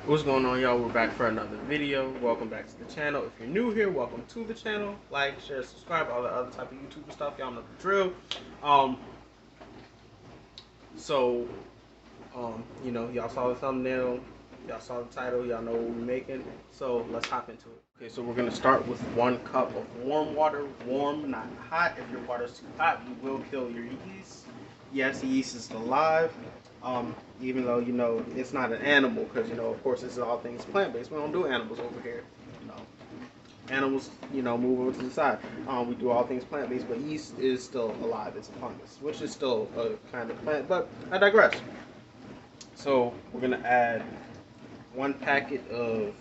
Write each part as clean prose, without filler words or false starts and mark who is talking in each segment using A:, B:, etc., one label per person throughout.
A: What's going on, y'all? We're back for another video. Welcome back to the channel. If you're new here, welcome to the channel. Like, share, subscribe, all the other type of YouTube stuff. Y'all know the drill. Um, so, y'all saw the thumbnail, y'all saw the title, y'all know what we're making. So let's hop into it. Okay, so we're gonna start with 1 cup of warm water. Warm, not hot. If your water's too hot, you will kill your yeast. Yes, yeast is alive. Even though it's not an animal, because of course this is all things plant-based. We don't do animals over here. You know, animals move over to the side. We do all things plant-based, but yeast is still alive. It's a fungus, which is still a kind of plant. But I digress. So we're gonna add 1 packet of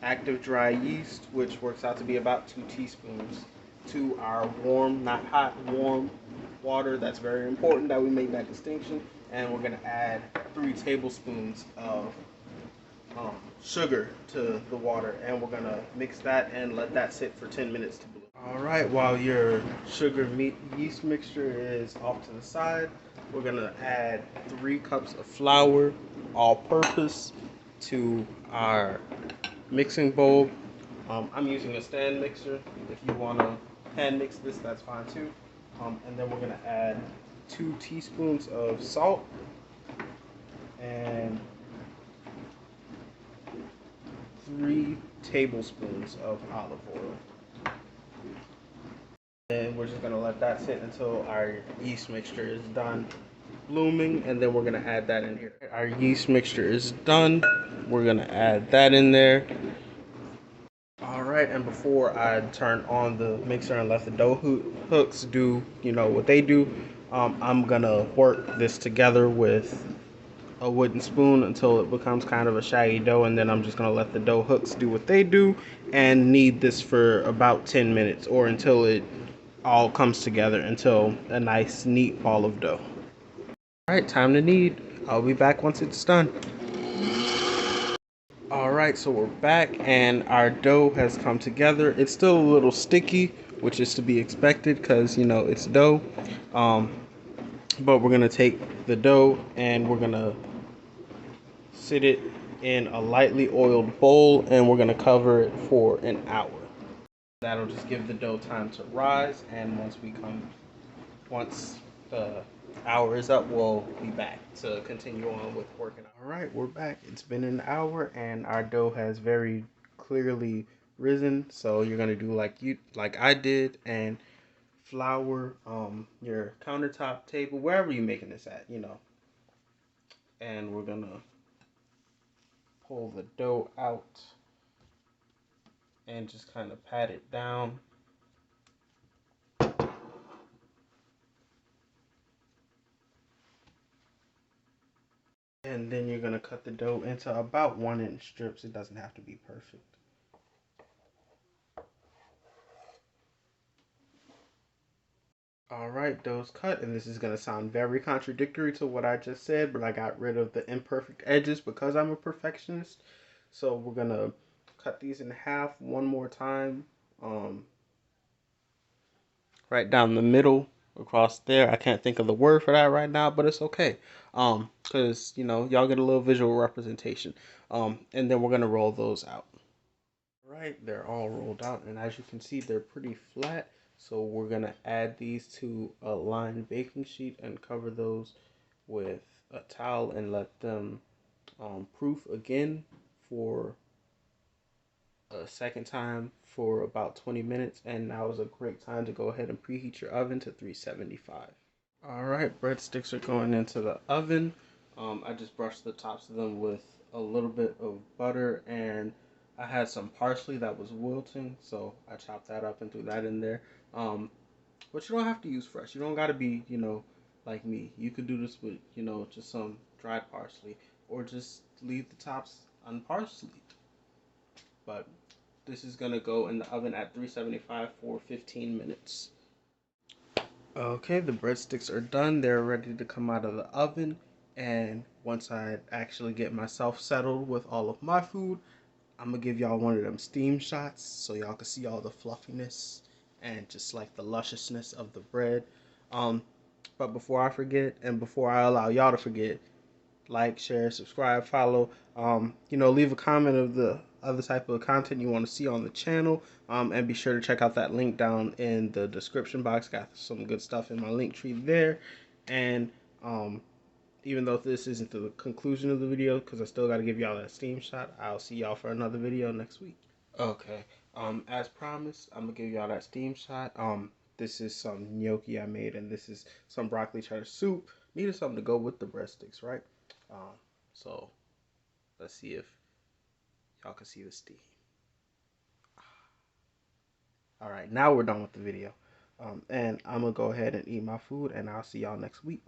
A: active dry yeast, which works out to be about 2 teaspoons, to our warm, not hot, warm water. That's very important that we make that distinction. And we're gonna add 3 tablespoons of sugar to the water, and we're gonna mix that and let that sit for 10 minutes to bloom. All right, while your sugar meat yeast mixture is off to the side, we're gonna add 3 cups of flour, all-purpose, to our mixing bowl. I'm using a stand mixer. If you want to hand mix this, that's fine too. And then we're going to add 2 teaspoons of salt and 3 tablespoons of olive oil. And we're just going to let that sit until our yeast mixture is done blooming, and then we're going to add that in here. Our yeast mixture is done. We're going to add that in there. Alright, and before I turn on the mixer and let the dough hooks do, what they do, I'm gonna work this together with a wooden spoon until it becomes kind of a shaggy dough, and then I'm just gonna let the dough hooks do what they do and knead this for about 10 minutes or until it all comes together until a nice neat ball of dough. Alright, time to knead. I'll be back once it's done. Alright, so we're back and our dough has come together. It's still a little sticky, which is to be expected because, it's dough. But we're going to take the dough and we're going to sit it in a lightly oiled bowl, and we're going to cover it for an hour. That'll just give the dough time to rise, and once the hour is up, we'll be back to continue on with working. All right, we're back. It's been an hour and our dough has very clearly risen. So you're gonna do like I did, and flour your countertop table, wherever you're making this at, and we're gonna pull the dough out and just kind of pat it down. And then you're going to cut the dough into about 1-inch strips. It doesn't have to be perfect. Alright, dough's cut, and this is going to sound very contradictory to what I just said, but I got rid of the imperfect edges because I'm a perfectionist. So we're going to cut these in half one more time. Right down the middle across there. I can't think of the word for that right now, but it's okay. Because y'all get a little visual representation. And then we're gonna roll those out. Right, they're all rolled out, and as you can see, they're pretty flat. So we're gonna add these to a lined baking sheet and cover those with a towel and let them proof again for a second time for about 20 minutes, and now is a great time to go ahead and preheat your oven to 375. All right, breadsticks are going into the oven. I just brushed the tops of them with a little bit of butter, and I had some parsley that was wilting, so I chopped that up and threw that in there. But you don't have to use fresh. You don't got to be, like me. You could do this with, just some dried parsley, or just leave the tops unparsleyed. But this is gonna go in the oven at 375 for 15 minutes. Okay, the breadsticks are done. They're ready to come out of the oven. And once I actually get myself settled with all of my food, I'm gonna give y'all one of them steam shots so y'all can see all the fluffiness and just like the lusciousness of the bread. But before I forget, and before I allow y'all to forget, like, share, subscribe, follow. Leave a comment of the other type of content you want to see on the channel. And be sure to check out that link down in the description box. Got some good stuff in my link tree there. And um, even though this isn't the conclusion of the video, because I still got to give y'all that Steam shot, I'll see y'all for another video next week. Okay. As promised, I'm gonna give y'all that Steam shot. This is some gnocchi I made, and this is some broccoli cheddar soup. Needed something to go with the breadsticks, right? So let's see if y'all can see the steam. All right, now we're done with the video. And I'm gonna go ahead and eat my food, and I'll see y'all next week.